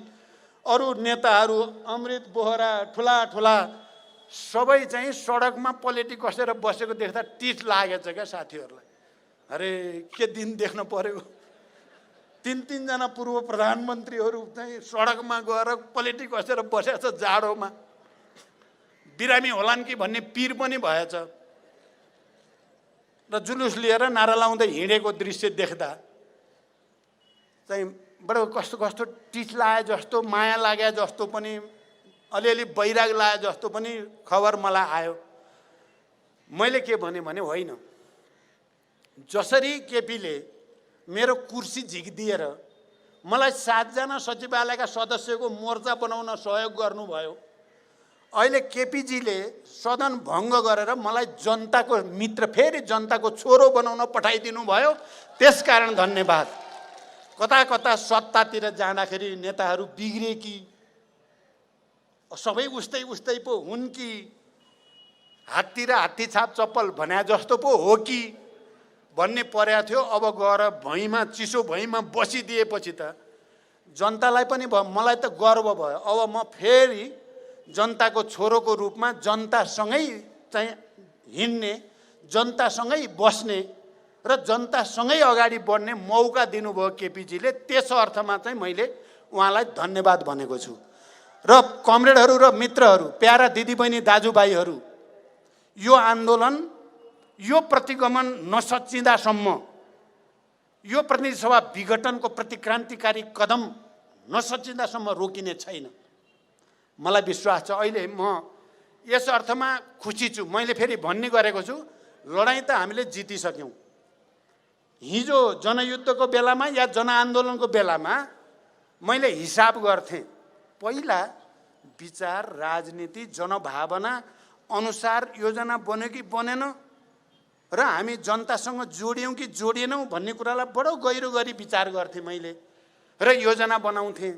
अरू नेताहरू, अमृत बोहरा, ठुला सबै चाहिँ सडकमा पलेटी कसेर बसेको देख्दा टिस लागेछ क्या साथीहरूलाई। अरे के दिन देख्न पर्यो। 3 जना पूर्व प्रधानमन्त्रीहरू चाहिँ सडकमा गएर पलेटी कसेर बसेको छ जाडोमा। बिरामी होलान् कि भन्ने पिर पनि भएछ। र जुलुस लिएर नारा लाउँदै हिँडेको दृश्य देख्दा चाहिँ बडो कस्तो टिस लागे जस्तो, माया लागे जस्तो पनि, अलिअलि बैराग लागे जस्तो पनि खबर मलाई आयो। मैले के भने होइन, जसरी केपीले मेरो कुर्सी झिकिदिएर मलाई 7 जना सचिवालयका सदस्यको मोर्चा बनाउन सहयोग गर्नुभयो, अहिले केपीजीले सदन भङ्ग गरेर मलाई जनताको मित्र, फेरि जनताको छोरो बनाउन पठाइदिनु भयो। त्यसकारण धन्यवाद। कता सत्तातिर जाँदाखेरि नेताहरू बिग्रे कि सबै उस्तै पो हुन् कि, हाततिर हात्ती छाप चप्पल भन्या जस्तो पो हो कि भन्ने परेको थियो। अब गएर भुइँमा, चिसो भुइँमा बसिदिएपछि त जनतालाई पनि भयो, मलाई त गर्व भयो। अब म फेरि जनताको छोरोको रूपमा जनतासँगै चाहिँ हिँड्ने, जनतासँगै बस्ने र जनतासँगै अगाडि बढ्ने मौका दिनुभयो केपीजीले। त्यस अर्थमा चाहिँ मैले उहाँलाई धन्यवाद भनेको छु। र कमरेडहरू र मित्रहरू, प्यारा दिदीबहिनी दाजुभाइहरू, यो आन्दोलन, यो प्रतिगमन नसच्चिँदासम्म यो प्रतिनिधि सभा विघटनको प्रतिक्रान्तिकारी कदम नसचिँदासम्म रोकिने छैन। मलाई विश्वास छ। अहिले म यस अर्थमा खुसी छु, मैले फेरि भन्ने गरेको छु, लडाईँ त हामीले जितिसक्यौँ। हिजो जनयुद्धको बेलामा या जनआन्दोलनको बेलामा मैले हिसाब गर्थेँ, पहिला विचार, राजनीति, जनभावना अनुसार योजना बन्यो कि बनेन र हामी जनतासँग जोडियौँ कि जोडिएनौँ भन्ने कुरालाई बडो गहिरो गरी विचार गर्थेँ मैले र योजना बनाउँथेँ।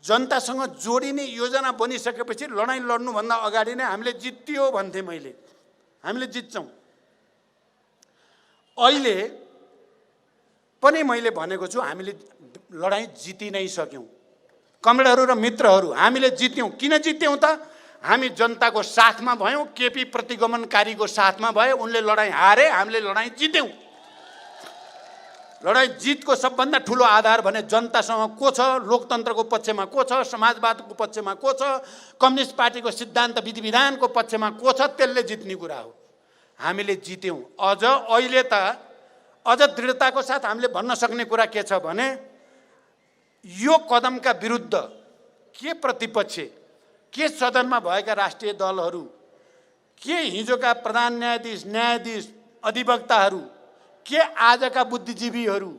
जनतासँग जोडिने योजना बनिसकेपछि लडाईँ लड्नुभन्दा अगाडि नै हामीले जित्यो भन्थेँ मैले, हामीले जित्छौँ। अहिले पनि मैले भनेको छु, हामीले लडाईँ जिति नै सक्यौँ। कमरेडहरू र मित्रहरू, हामीले जित्यौँ। किन जित्यौँ त? हामी जनताको साथमा भयौँ, केपी प्रतिगमनकारीको साथमा भए, उनले लडाईँ हारे, हामीले लडाईँ जित्यौँ। लडाईँ जितको सबभन्दा ठुलो आधार भने जनतासँग को छ, लोकतन्त्रको पक्षमा को छ, समाजवादको पक्षमा को छ, कम्युनिस्ट पार्टीको सिद्धान्त विधि विधानको पक्षमा को छ, त्यसले जित्ने कुरा हो। हामीले जित्यौँ। अझ अहिले त अझ दृढताको साथ हामीले भन्न सक्ने कुरा के छ भने यो कदमका विरुद्ध के प्रतिपक्ष, के सदनमा भएका राष्ट्रिय दलहरू, के हिजोका प्रधान न्यायाधीश, न्यायाधीश, अधिवक्ताहरू, के आजका बुद्धिजीवीहरू,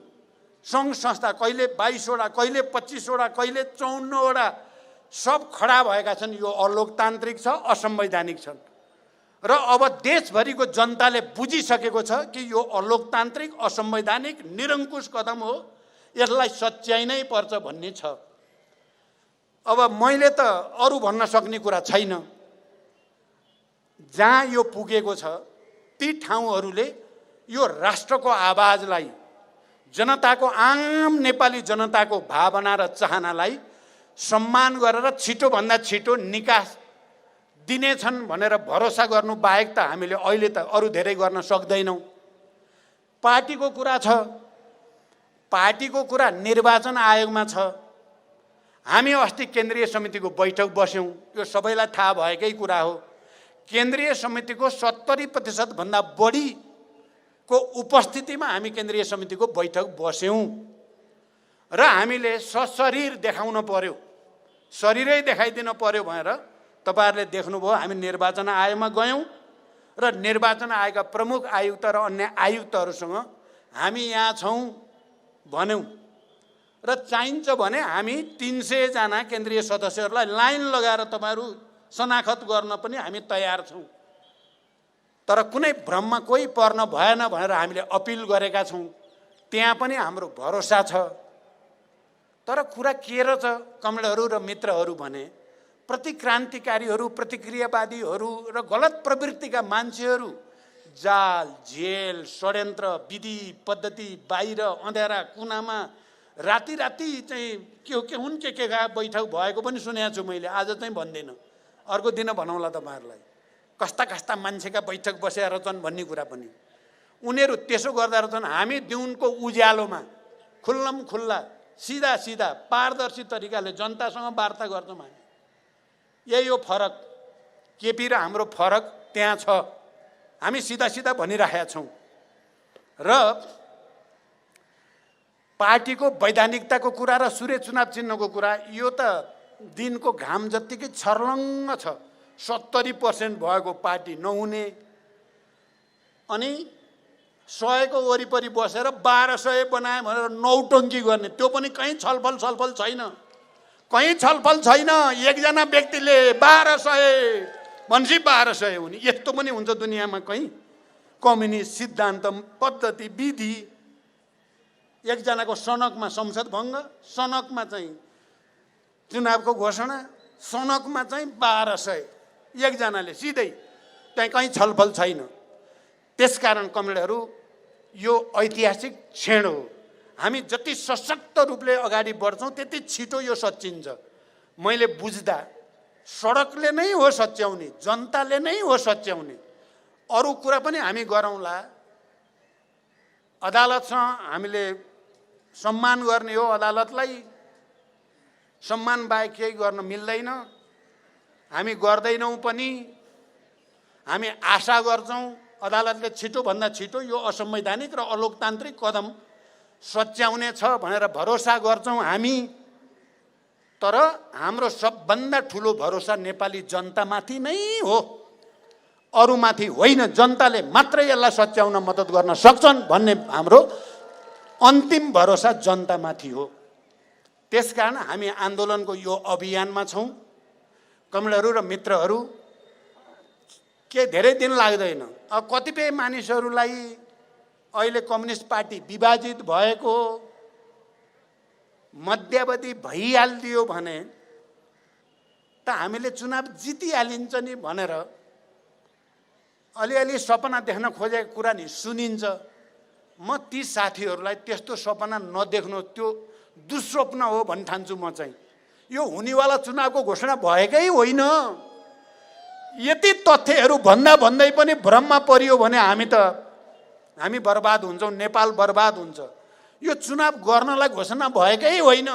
सङ्घ संस्था, कहिले 22 वटा, कहिले 25 वटा, कहिले 54 वटा, सब खडा भएका छन्। यो अलोकतान्त्रिक छ, असंवैधानिक छन् र अब देशभरिको जनताले बुझिसकेको छ कि यो अलोकतान्त्रिक, असंवैधानिक, निरङ्कुश कदम हो, यसलाई सच्याइ नै पर्छ भन्ने छ। अब मैले त अरू भन्न सक्ने कुरा छैन। जहाँ यो पुगेको छ ती ठाउँहरूले यो राष्ट्रको आवाजलाई, जनताको, आम नेपाली जनताको भावना र चाहनालाई सम्मान गरेर छिटोभन्दा छिटो निकास दिनेछन् भनेर भरोसा गर्नु बाहेक त हामीले अहिले त अरू धेरै गर्न सक्दैनौँ। पार्टीको कुरा छ, पार्टीको कुरा निर्वाचन आयोगमा छ। हामी अस्ति केन्द्रीय समितिको बैठक बस्यौँ, यो सबैलाई थाहा भएकै कुरा हो। केन्द्रीय समितिको 70% भन्दा बढीको उपस्थितिमा हामी केन्द्रीय समितिको बैठक बस्यौँ र हामीले सशरीर देखाउन पर्यो, शरीरै देखाइदिन पर्यो भनेर तपाईहरुले देख्नुभयो। हामी निर्वाचन आयोगमा गयौँ र निर्वाचन आयोगका प्रमुख आयुक्त र अन्य आयुक्तहरूसँग हामी यहाँ छौँ भन्यौँ र चाहिन्छ भने हामी 300 जना केन्द्रीय सदस्यहरूलाई लाइन लगाएर तपाईहरु शनाखत गर्न पनि हामी तयार छौँ। तर कुनै भ्रममा कोही पर्न भएन भनेर हामीले अपिल गरेका छौँ। त्यहाँ पनि हाम्रो भरोसा छ। तर कुरा के रहेछ कमरेडहरू र मित्रहरू भने प्रतिक्रान्तिकारीहरू, प्रतिक्रियावादीहरू र गलत प्रवृत्तिका मान्छेहरू जाल, जेल, षड्यन्त्र, विधि पद्धति बाहिर अँध्यारा कुनामा राति राति चाहिँ के हुन् के बैठक भएको पनि सुनेको छु मैले। आज चाहिँ भन्दिन, अर्को दिन भनौँला तपाईहरुलाई। कस्ता कस्ता मान्छेका बैठक बसेर रहेछन् भन्ने कुरा पनि उनीहरू त्यसो गर्दा रहेछन्। हामी दिउनको उज्यालोमा खुल्लम खुल्ला सीधा सीधा पारदर्शी तरिकाले जनतासँग वार्ता गर्छौँ हामी। यही हो फरक, केपी र हाम्रो फरक त्यहाँ छ। हामी सीधा सीधा भनिरहेका छौँ र पार्टीको वैधानिकताको कुरा र सूर्य चुनाव चिन्हको कुरा यो त दिनको घाम जत्तिकै छर्लङ्ग छ। 70% भएको पार्टी नहुने अनि 100 को वरिपरि बसेर 1200 बनाए भनेर नौटङ्की गर्ने, त्यो पनि कहीँ छलफल छैन। कहीँ छलफल छैन। एकजना व्यक्तिले 1200 भनेपछि 1200 हुने, यस्तो पनि हुन्छ दुनियाँमा कहीँ? कम्युनिस्ट सिद्धान्त, पद्धति, विधि, एकजनाको सनकमा संसद भङ्ग, सनकमा चाहिँ चुनावको घोषणा, सनकमा चाहिँ 1200 एकजनाले सिधै, त्यहाँ कहीँ छलफल छैन। त्यसकारण कमरेडहरू यो ऐतिहासिक क्षण हो। हामी जति सशक्त रूपले अगाडि बढ्छौँ त्यति छिटो यो सच्याइन्छ। मैले बुझ्दा सडकले नै हो सच्याउने, जनताले नै हो सच्याउने। अरू कुरा पनि हामी गरौँला। अदालतसँग हामीले सम्मान गर्ने हो, अदालतलाई सम्मान बाहेक केही गर्न मिल्दैन। हामी गर्दैनौँ पनि। हामी आशा गर्छौँ अदालतले छिटोभन्दा छिटो यो असंवैधानिक र अलोकतान्त्रिक कदम सच्याउने छ भनेर भरोसा गर्छौँ हामी। तर हाम्रो सबभन्दा ठुलो भरोसा नेपाली जनतामाथि नै हो, अरूमाथि होइन। जनताले मात्रै यसलाई सच्याउन मद्दत गर्न सक्छन् भन्ने हाम्रो अन्तिम भरोसा जनतामाथि हो। त्यसकारण हामी आन्दोलनको यो अभियानमा छौँ। कमरेडहरू र मित्रहरू, के धेरै दिन लाग्दैन, कतिपय मानिसहरूलाई अहिले कम्युनिस्ट पार्टी विभाजित भएको मध्यावधि भइहालिदियो भने त हामीले चुनाव जितिहालिन्छ नि भनेर अलिअलि सपना देख्न खोजेको कुरा नि सुनिन्छ। म ती साथीहरूलाई त्यस्तो सपना नदेख्नु, त्यो दुस्वप्न हो भन्न ठान्छु। म चाहिँ यो हुनेवाला चुनावको घोषणा भएकै होइन। यति तथ्यहरू भन्दै पनि भ्रममा परियो भने हामी बर्बाद हुन्छौँ, नेपाल बर्बाद हुन्छ। यो चुनाव गर्नलाई घोषणा भएकै होइन।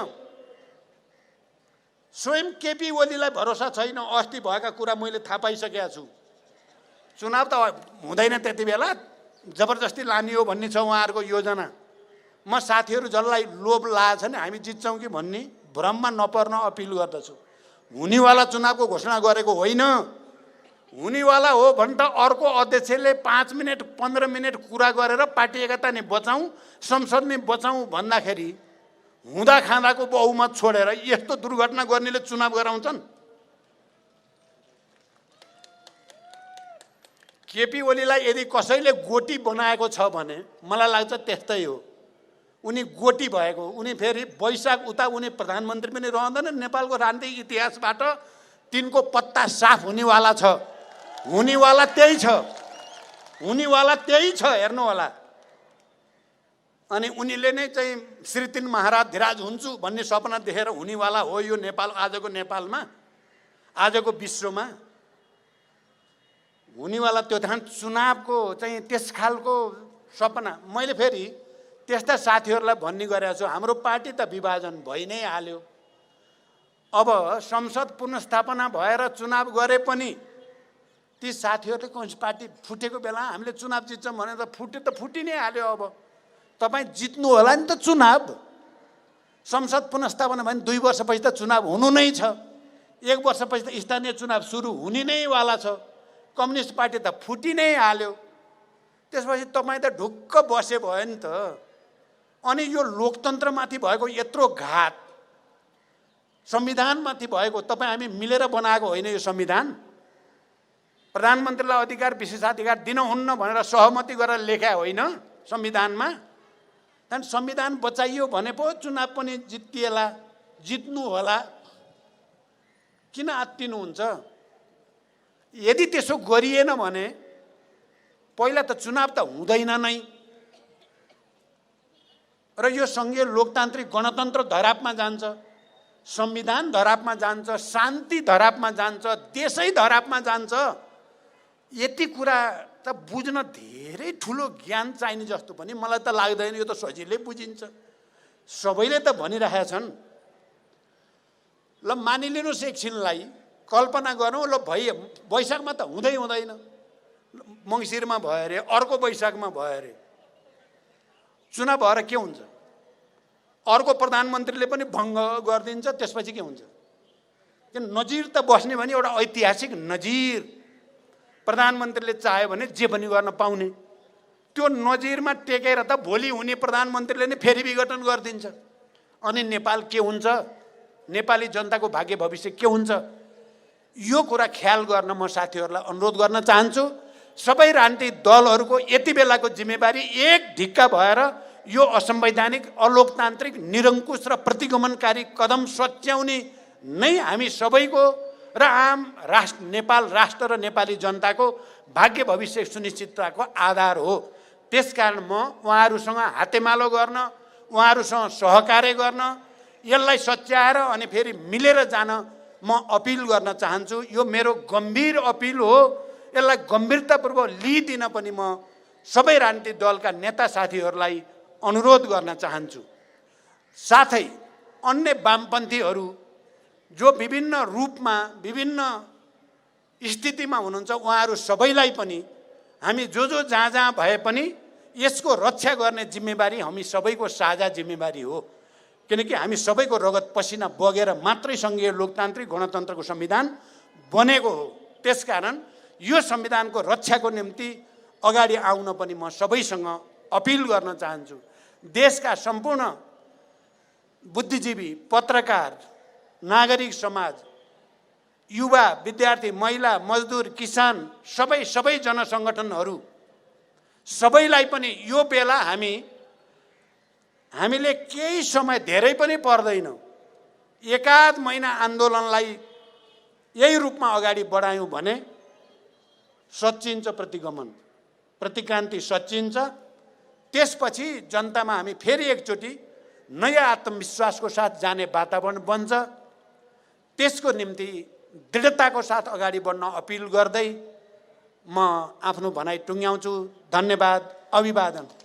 स्वयं केपी ओलीलाई भरोसा छैन। अस्ति भएका कुरा मैले थाहा पाइसकेको छु। चुनाव त हुँदैन त्यति बेला, जबरजस्ती लाने हो भन्ने छ उहाँहरूको योजना। म साथीहरू जसलाई लोभ लागेको छ नि हामी जित्छौँ कि भन्ने भ्रममा नपर्न अपिल गर्दछु। हुनेवाला चुनावको घोषणा गरेको होइन। हुनेवाला हो भने त अर्को अध्यक्षले 5 मिनट 15 मिनट कुरा गरेर पार्टी एकता नि बचाउँ, संसद नि बचाउँ भन्दाखेरि हुँदा खाँदाको बहुमत छोडेर यस्तो दुर्घटना गर्नेले चुनाव गराउँछन्। केपी ओलीलाई यदि कसैले गोटी बनाएको छ भने मलाई लाग्छ त्यस्तै हो। उनी गोटी भएको, उनी फेरि वैशाख उता उनी प्रधानमन्त्री पनि रहँदैन। नेपालको राजनीतिक इतिहासबाट तिनको पत्ता साफ हुनेवाला छ। हुनेवाला त्यही छ, हुनेवाला त्यही छ, हेर्नु होला। अनि उनीले नै चाहिँ श्री 3 महाराज धिराज हुन्छु भन्ने सपना देखेर हुनेवाला हो यो नेपाल। आजको नेपालमा, आजको विश्वमा हुनेवाला त्यो ध्यान चुनावको चाहिँ त्यस खालको सपना। मैले फेरि त्यस्ता साथीहरूलाई भन्ने गरेको छु, हाम्रो पार्टी त विभाजन भइ नै हाल्यो। अब संसद पुनर्स्थापना भएर चुनाव गरे पनि ती साथीहरूले कम्युनिस्ट पार्टी फुटेको बेला हामीले चुनाव जित्छौँ भने त फुटि नै हाल्यो। अब तपाईँ जित्नु होला नि त चुनाव। संसद पुनर्स्थापना भने 2 वर्षपछि त चुनाव हुनु नै छ। 1 वर्षपछि त स्थानीय चुनाव सुरु हुने नै वाला छ। कम्युनिस्ट पार्टी त फुटि नै हाल्यो। त्यसपछि तपाईँ त ढुक्क बसे भयो नि त। अनि यो लोकतन्त्रमाथि भएको यत्रो घात, संविधानमाथि भएको, तपाईँ हामी मिलेर बनाएको होइन यो संविधान। प्रधानमन्त्रीलाई अधिकार विशेषाधिकार दिनुहुन्न भनेर सहमति गरेर लेख्या होइन संविधानमा। त्यहाँदेखि संविधान बचाइयो भने पो चुनाव पनि जितिएला, जित्नु होला। किन आत्तिनुहुन्छ? यदि त्यसो गरिएन भने पहिला त चुनाव त हुँदैन नै र यो सङ्घीय लोकतान्त्रिक गणतन्त्र धरापमा जान्छ, संविधान धरापमा जान्छ, शान्ति धरापमा जान्छ, देशै धरापमा जान्छ। यति कुरा त बुझ्न धेरै ठुलो ज्ञान चाहिने जस्तो पनि मलाई त लाग्दैन। यो त सजिलै बुझिन्छ, सबैले त भनिरहेका छन्। ल मानिलिनुहोस् एकछिनलाई, कल्पना गरौँ। ल वैशाखमा त हुँदैन, मङ्सिरमा भयो अरे, अर्को वैशाखमा भयो अरे। चुनाव भएर के हुन्छ? अर्को प्रधानमन्त्रीले पनि भङ्ग गरिदिन्छ। त्यसपछि के हुन्छ? किन नजिर त बस्ने भने एउटा ऐतिहासिक नजिर। प्रधानमन्त्रीले चाह्यो भने जे पनि गर्न पाउने। त्यो नजिरमा टेकेर त भोलि हुने प्रधानमन्त्रीले नै फेरि विघटन गरिदिन्छ। अनि नेपाल के हुन्छ? नेपाली जनताको भाग्य भविष्य के हुन्छ? यो कुरा ख्याल गर्न म साथीहरूलाई अनुरोध गर्न चाहन्छु। सबै राजनीतिक दलहरूको यति बेलाको जिम्मेवारी एक ढिक्का भएर यो असंवैधानिक, अलोकतान्त्रिक, निरङ्कुश र प्रतिगमनकारी कदम सच्याउने नै हामी सबैको र आम नेपाल राष्ट्र र नेपाली जनताको भाग्य भविष्य सुनिश्चितताको आधार हो। त्यसकारण म उहाँहरूसँग हातेमालो गर्न, उहाँहरूसँग सहकार्य गर्न, यसलाई सच्याएर अनि फेरि मिलेर जान म अपिल गर्न चाहन्छु। यो मेरो गम्भीर अपिल हो। यसलाई गम्भीरतापूर्वक लिइदिन पनि म सबै राजनीतिक दलका नेता साथीहरूलाई अनुरोध गर्न चाहन्छु। साथै अन्य वामपन्थीहरू जो विभिन्न रूपमा, विभिन्न स्थितिमा हुनुहुन्छ, उहाँहरू सबैलाई पनि हामी जो जहाँ जहाँ भए पनि यसको रक्षा गर्ने जिम्मेवारी हामी सबैको साझा जिम्मेवारी हो। किनकि हामी सबैको रगत पसिना बगेर मात्रै सङ्घीय लोकतान्त्रिक गणतन्त्रको संविधान बनेको हो। त्यसकारण यो संविधानको रक्षाको निम्ति अगाडि आउन पनि म सबैसँग अपिल गर्न चाहन्छु। देशका सम्पूर्ण बुद्धिजीवी, पत्रकार, नागरिक समाज, युवा, विद्यार्थी, महिला, मजदुर, किसान, सबै जनसङ्गठनहरू सबैलाई पनि यो बेला हामीले केही समय धेरै पनि पर्दैन, एकाध महिना आन्दोलनलाई यही रूपमा अगाडि बढायौँ भने सच्चिन्छ प्रतिगमन, प्रतिक्रान्ति सच्चिन्छ। त्यसपछि जनतामा हामी फेरि एकचोटि नयाँ आत्मविश्वासको साथ जाने वातावरण बन्छ। त्यसको निम्ति दृढताको साथ अगाडि बढ्न अपिल गर्दै म आफ्नो भनाइ टुङ्ग्याउँछु। धन्यवाद, अभिवादन।